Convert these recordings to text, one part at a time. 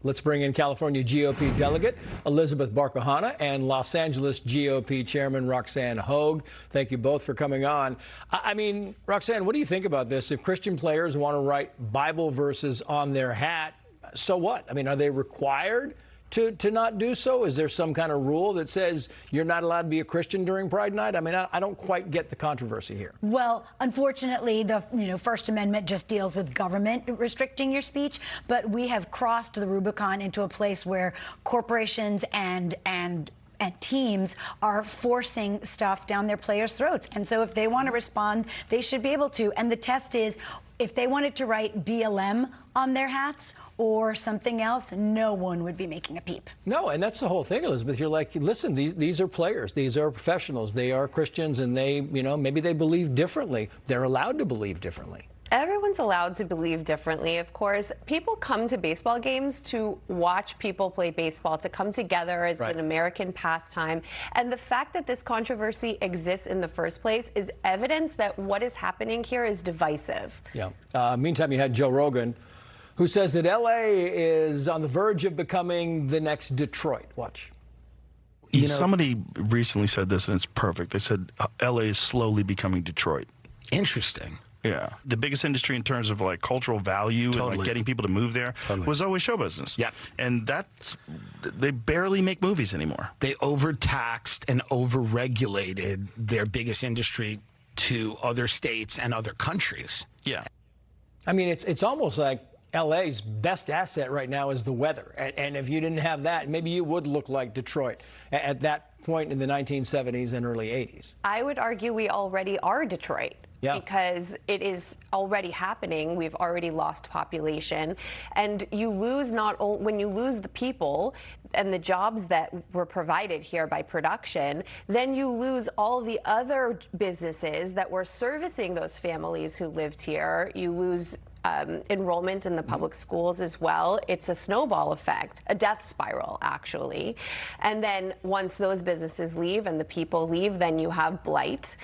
Let's bring in California GOP delegate Elizabeth Barcohana and Los Angeles GOP Chairman Roxanne Hoge. Thank you both for coming on. I mean, Roxanne, what do you think about this? If Christian players want to write Bible verses on their hat, so what? I mean, are they required to not do so? Is there some kind of rule that says you're not allowed to be a Christian during Pride Night? I mean, I don't quite get the controversy here. Well, unfortunately, the First Amendment just deals with government restricting your speech, but we have crossed the Rubicon into a place where corporations and teams are forcing stuff down their players' throats. And so if they want to respond, they should be able to. And the test is, if they wanted to write BLM on their hats or something else, no one would be making a peep. No, and that's the whole thing, Elizabeth. You're like, listen, these are players. These are professionals. They are Christians, and they, maybe they believe differently. They're allowed to believe differently. Everyone's allowed to believe differently, of course. People come to baseball games to watch people play baseball, to come together as an American pastime. And the fact that this controversy exists in the first place is evidence that what is happening here is divisive. Yeah. Meantime, you had Joe Rogan, who says that L.A. is on the verge of becoming the next Detroit. Watch. Somebody recently said this, and it's perfect. They said L.A. is slowly becoming Detroit. Interesting. Yeah. The biggest industry in terms of like cultural value and like getting people to move there was always show business. Yeah. And they barely make movies anymore. They overtaxed and overregulated their biggest industry to other states and other countries. Yeah. I mean, it's almost like LA's best asset right now is the weather. And if you didn't have that, maybe you would look like Detroit at that point in the 1970s and early 80s. I would argue we already are Detroit. Yeah. Because it is already happening. We've already lost population, and you lose when you lose the people and the jobs that were provided here by production, then you lose all the other businesses that were servicing those families who lived here. You lose enrollment in the public schools as well. It's a snowball effect, a death spiral, actually. And then once those businesses leave and the people leave, then you have blight.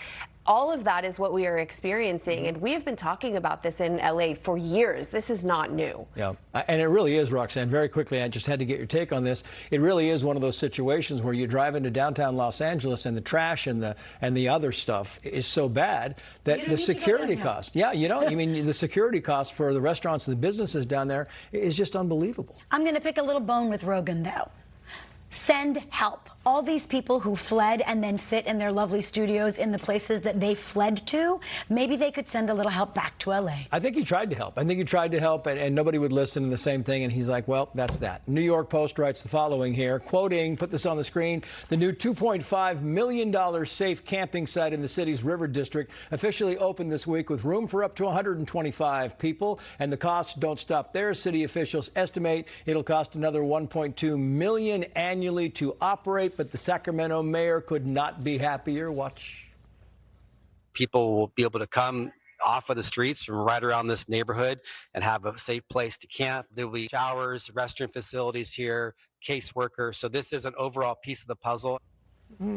All of that is what we are experiencing, and we have been talking about this in LA for years. This is not new. Yeah, and it really is, Roxanne. Very quickly, I just had to get your take on this. It really is one of those situations where you drive into downtown Los Angeles and the trash and the other stuff is so bad that the security cost. Yeah, I mean, the security cost for the restaurants and the businesses down there is just unbelievable. I'm going to pick a little bone with Rogan, though. Send help. All these people who fled and then sit in their lovely studios in the places that they fled to, maybe they could send a little help back to L.A. I think he tried to help. And nobody would listen to the same thing. And he's like, well, that's that. New York Post writes the following here, quoting, put this on the screen, the new $2.5 million safe camping site in the city's River District officially opened this week with room for up to 125 people. And the costs don't stop there. City officials estimate it'll cost another $1.2 million annually to operate. But the Sacramento mayor could not be happier. Watch. People will be able to come off of the streets from right around this neighborhood and have a safe place to camp. There will be showers, restroom facilities here, caseworkers. So this is an overall piece of the puzzle.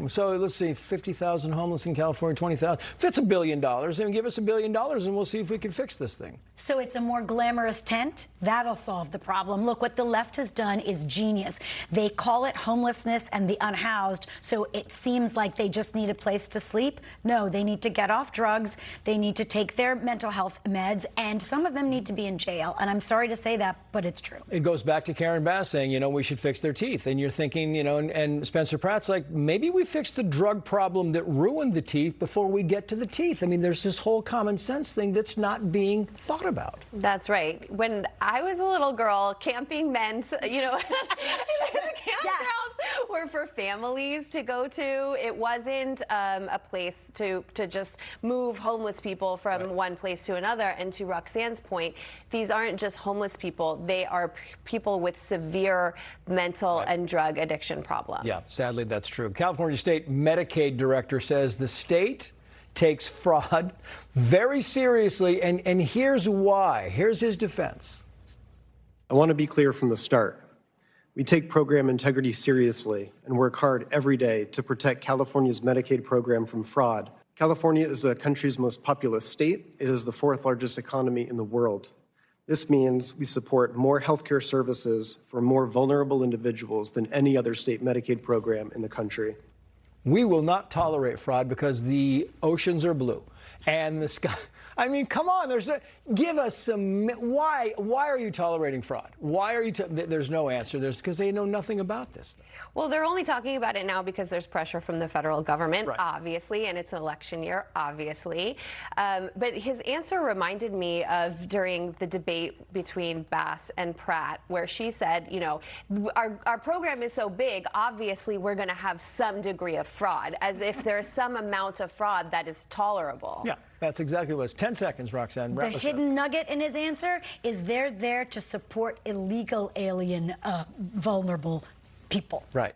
So let's see, 50,000 homeless in California, 20,000. If it's $1 billion, then give us $1 billion and we'll see if we can fix this thing. So it's a more glamorous tent? That'll solve the problem. Look, what the left has done is genius. They call it homelessness and the unhoused, so it seems like they just need a place to sleep. No, they need to get off drugs. They need to take their mental health meds, and some of them need to be in jail. And I'm sorry to say that, but it's true. It goes back to Karen Bass saying, we should fix their teeth. And you're thinking, and Spencer Pratt's like, maybe we fix the drug problem that ruined the teeth before we get to the teeth. I mean, there's this whole common sense thing that's not being thought about. That's right. When I was a little girl, camping meant, the campgrounds were for families to go to. It wasn't a place to just move homeless people from one place to another. And to Roxanne's point, these aren't just homeless people. They are people with severe mental and drug addiction problems. Yeah, sadly, that's true. California State Medicaid director says the state takes fraud very seriously, and here's why. Here's his defense. I want to be clear from the start. We take program integrity seriously and work hard every day to protect California's Medicaid program from fraud. California is the country's most populous state. It is the fourth largest economy in the world. This means we support more healthcare services for more vulnerable individuals than any other state Medicaid program in the country. We will not tolerate fraud because the oceans are blue and the sky. I mean, come on, give us some, why are you tolerating fraud? Why are you, there's no answer. Because they know nothing about this. Well, they're only talking about it now because there's pressure from the federal government, right, obviously, and it's an election year, obviously. But his answer reminded me of during the debate between Bass and Pratt, where she said, you know, our program is so big, obviously we're going to have some degree of fraud, as if there's some amount of fraud that is tolerable. Yeah, that's exactly what it was. 10 seconds, Roxanne. The hidden nugget in his answer is they're there to support illegal alien vulnerable people. Right.